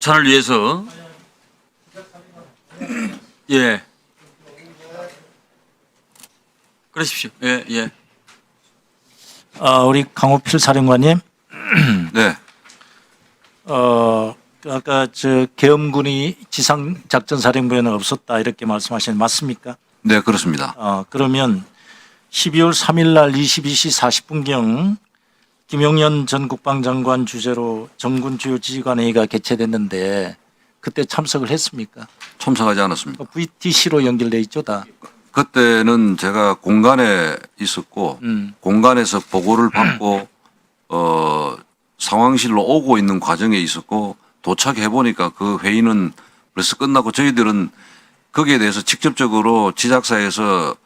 전을 위해서 예 그러십시오. 예 예. 우리 강호필 사령관님, 네, 아까 계엄군이 지상작전사령부에는 없었다 이렇게 말씀하시는 맞습니까? 네 그렇습니다. 그러면 12월 3일 날 22시 40분경 김용현 전 국방장관 주재로 정군 주요 지휘관회의가 개최됐는데 그때 참석을 했습니까? 참석하지 않았습니다. VTC로 연결돼 있죠, 다. 그때는 제가 공간에 있었고 공간에서 보고를 받고 상황실로 오고 있는 과정에 있었고 도착해 보니까 그 회의는 벌써 끝나고 저희들은 거기에 대해서 직접적으로 지작사에서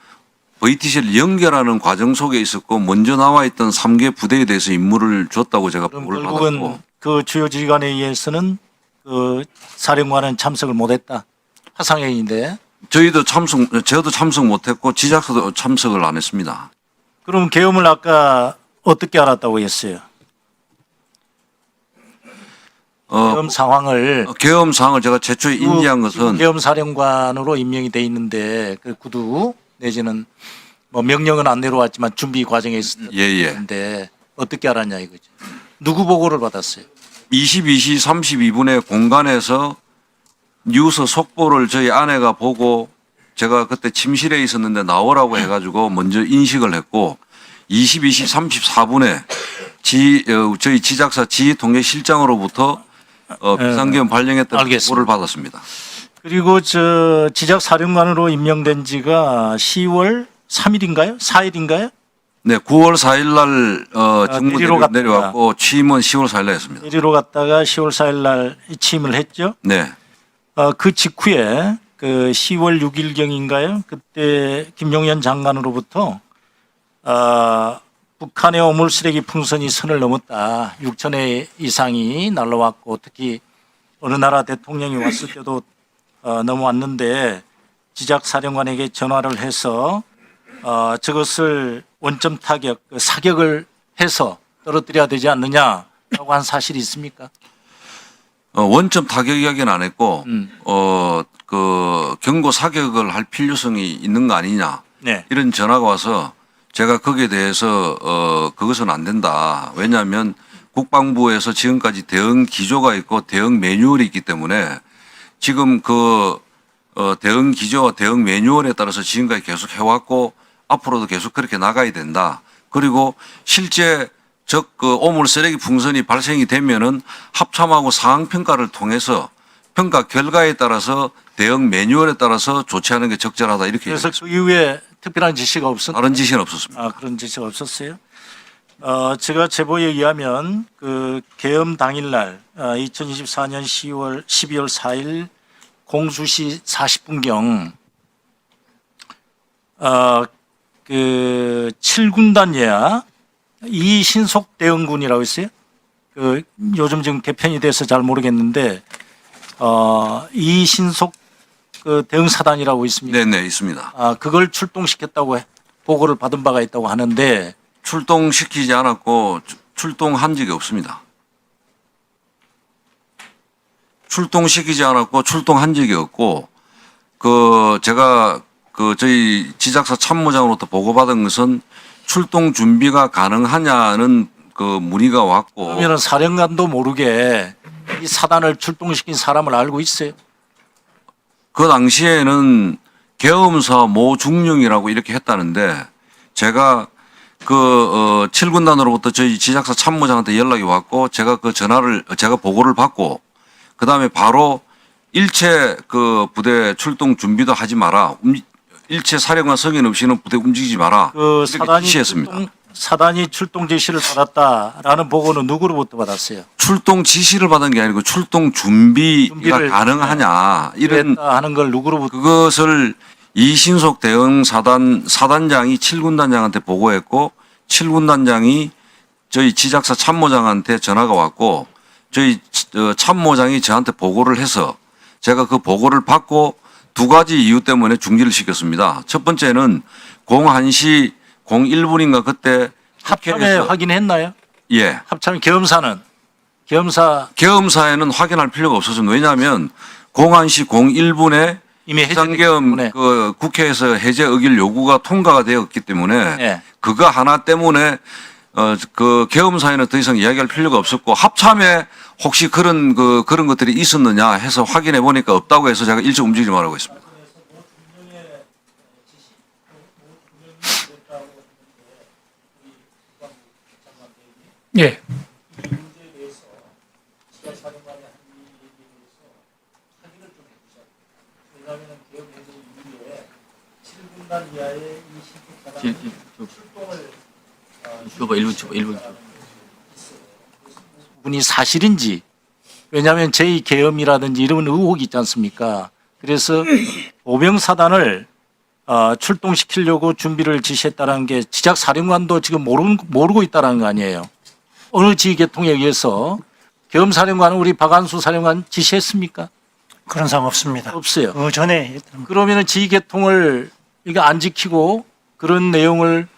VTC를 연결하는 과정 속에 있었고 먼저 나와 있던 3개 부대에 대해서 임무를 줬다고 제가 그럼 보고를 결국은 받았고 그 주요 지휘관회의에서는 그 사령관은 참석을 못했다. 화상회의인데. 저도 참석 못했고 지작사도 참석을 안 했습니다. 그럼 계엄을 아까 어떻게 알았다고 했어요? 계엄 상황을 계엄 사항을 제가 최초에 인지한 것은 계엄 사령관으로 임명이 돼 있는데 그 구두 내지는 뭐 명령은 안 내려왔지만 준비 과정에 있었는데 어떻게 알았냐 이거죠. 누구 보고를 받았어요? 22시 32분에 공간에서 뉴스 속보를 저희 아내가 보고 제가 그때 침실에 있었는데 나오라고 해가지고 먼저 인식을 했고 22시 34분에 저희 지작사 지휘통제실장으로부터 비상계엄 발령했다는 알겠습니다. 보고를 받았습니다. 그리고 지작 사령관으로 임명된 지가 10월 3일인가요? 4일인가요? 네, 9월 4일 날 직무 내리러 갔다가. 내려왔고 취임은 10월 4일 날 했습니다. 내리로 갔다가 10월 4일 날 취임을 했죠. 네, 그 직후에 그 10월 6일경인가요? 그때 김용현 장관으로부터 북한의 오물 쓰레기 풍선이 선을 넘었다. 6천회 이상이 날라왔고 특히 어느 나라 대통령이 왔을 때도 넘어왔는데 지작사령관에게 전화를 해서 저것을 원점 타격, 사격을 해서 떨어뜨려야 되지 않느냐라고 한 사실이 있습니까? 원점 타격 이야기는 안 했고 그 경고 사격을 할 필요성이 있는 거 아니냐 네. 이런 전화가 와서 제가 거기에 대해서 그것은 안 된다. 왜냐하면 국방부에서 지금까지 대응 기조가 있고 대응 매뉴얼이 있기 때문에 지금 그 대응 기조와 대응 매뉴얼에 따라서 지금까지 계속 해왔고 앞으로도 계속 그렇게 나가야 된다. 그리고 실제 그 오물 쓰레기 풍선이 발생이 되면은 합참하고 상황 평가를 통해서 평가 결과에 따라서 대응 매뉴얼에 따라서 조치하는 게 적절하다 이렇게. 그래서 그 이후에 특별한 지시가 없었나요? 다른 지시는 없었습니다. 그런 지시가 없었어요? 제가 제보에 의하면 그 계엄 당일날 2024년 12월 4일 02시 40분경 그 7군단 예하 이신속 대응군이라고 있어요. 그 요즘 지금 개편이 돼서 잘 모르겠는데 이신속 그 대응사단이라고 있습니다. 네네 있습니다. 그걸 출동시켰다고 보고를 받은 바가 있다고 하는데 출동시키지 않았고 출동한 적이 없습니다. 출동시키지 않았고 출동한 적이 없고 그 제가 그 저희 지작사 참모장으로부터 보고받은 것은 출동 준비가 가능하냐는 그 문의가 왔고. 그러면 사령관도 모르게 이 사단을 출동시킨 사람을 알고 있어요? 그 당시에는 계엄사 모 중령이라고 이렇게 했다는데 제가 그 7군단으로부터 저희 지작사 참모장한테 연락이 왔고 제가 그 전화를 제가 보고를 받고 그다음에 바로 일체 그 부대 출동 준비도 하지 마라. 일체 사령관 승인 없이는 부대 움직이지 마라. 그 이렇게 지시했습니다. 사단이 출동 지시를 받았다라는 보고는 누구로부터 받았어요? 출동 지시를 받은 게 아니고 출동 준비가 준비를 가능하냐 이런 하는 걸 누구로부터? 그것을 이신속 대응 사단장이 7군단장한테 보고했고 7군단장이 저희 지작사 참모장한테 전화가 왔고 저희 참모장이 저한테 보고를 해서 제가 그 보고를 받고 두 가지 이유 때문에 중지를 시켰습니다. 첫 번째는 01시 01분인가 그때 합참에 국회에서 확인했나요? 예. 합참 계엄사는 계엄사에는 확인할 필요가 없었습니다. 왜냐하면 01시 01분에 이미 해제됐기 비상계엄 때문에. 그 국회에서 해제 의결 요구가 통과가 되었기 때문에 예. 그거 하나 때문에 그 계엄사에는 더 이상 이야기할 필요가 없었고 합참에 혹시 그런 것들이 있었느냐 해서 확인해 보니까 없다고 해서 제가 일찍 움직이지 말라고 했습니다. 예. 줘봐 1분 줘봐 1분. 부분이 사실인지, 왜냐하면 제2계엄이라든지 이런 의혹이 있지 않습니까? 그래서 보병사단을 출동시키려고 준비를 지시했다는 게 지작사령관도 지금 모르고 있다는 거 아니에요. 어느 지휘계통에 의해서 계엄사령관은 우리 박한수 사령관 지시했습니까? 그런 상황 없습니다. 없어요. 그 전에 그러면은 지휘계통을 이거 안 지키고 그런 내용을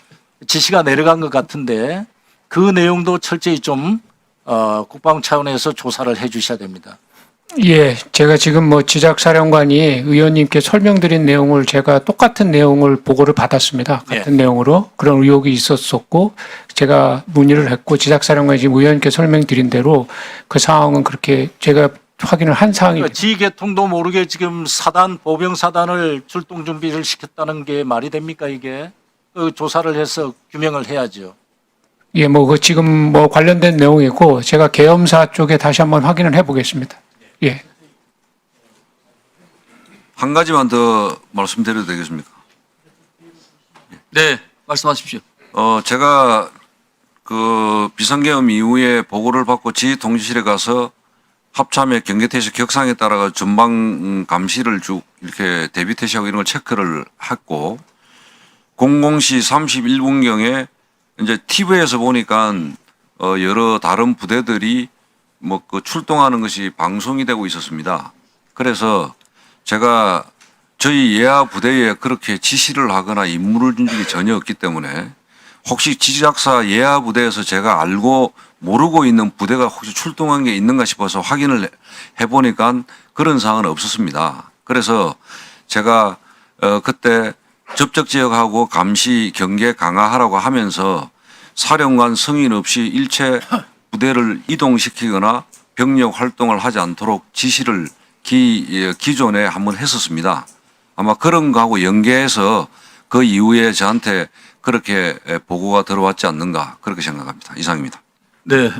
지시가 내려간 것 같은데 그 내용도 철저히 좀 국방 차원에서 조사를 해 주셔야 됩니다. 예, 제가 지금 뭐 지작사령관이 의원님께 설명드린 내용을 제가 똑같은 내용을 보고를 받았습니다. 같은 내용으로 그런 의혹이 있었었고 제가 문의를 했고 지작사령관이 지금 의원님께 설명드린 대로 그 상황은 그렇게 제가 확인을 한 사항입니다. 지휘계통도 모르게 지금 보병사단을 출동 준비를 시켰다는 게 말이 됩니까 이게? 조사를 해서 규명을 해야죠. 예, 뭐 그 지금 뭐 관련된 내용이고 제가 계엄사 쪽에 다시 한번 확인을 해보겠습니다. 예. 한 가지만 더 말씀드려도 되겠습니까? 네 말씀하십시오. 제가 그 비상계엄 이후에 보고를 받고 지휘통제실에 가서 합참의 경계태세 격상에 따라가 전방 감시를 쭉 이렇게 대비태세하고 이런 걸 체크를 했고 00시 31분경에 이제 TV에서 보니까 여러 다른 부대들이 뭐 그 출동하는 것이 방송이 되고 있었습니다. 그래서 제가 저희 예하 부대에 그렇게 지시를 하거나 임무를 준 적이 전혀 없기 때문에 혹시 지작사 예하 부대에서 제가 알고 모르고 있는 부대가 혹시 출동한 게 있는가 싶어서 확인을 해보니까 그런 사항은 없었습니다. 그래서 제가 그때 접적지역하고 감시 경계 강화하라고 하면서 사령관 승인 없이 일체 부대를 이동시키거나 병력 활동을 하지 않도록 지시를 기존에 한번 했었습니다. 아마 그런 거하고 연계해서 그 이후에 저한테 그렇게 보고가 들어왔지 않는가 그렇게 생각합니다. 이상입니다. 네.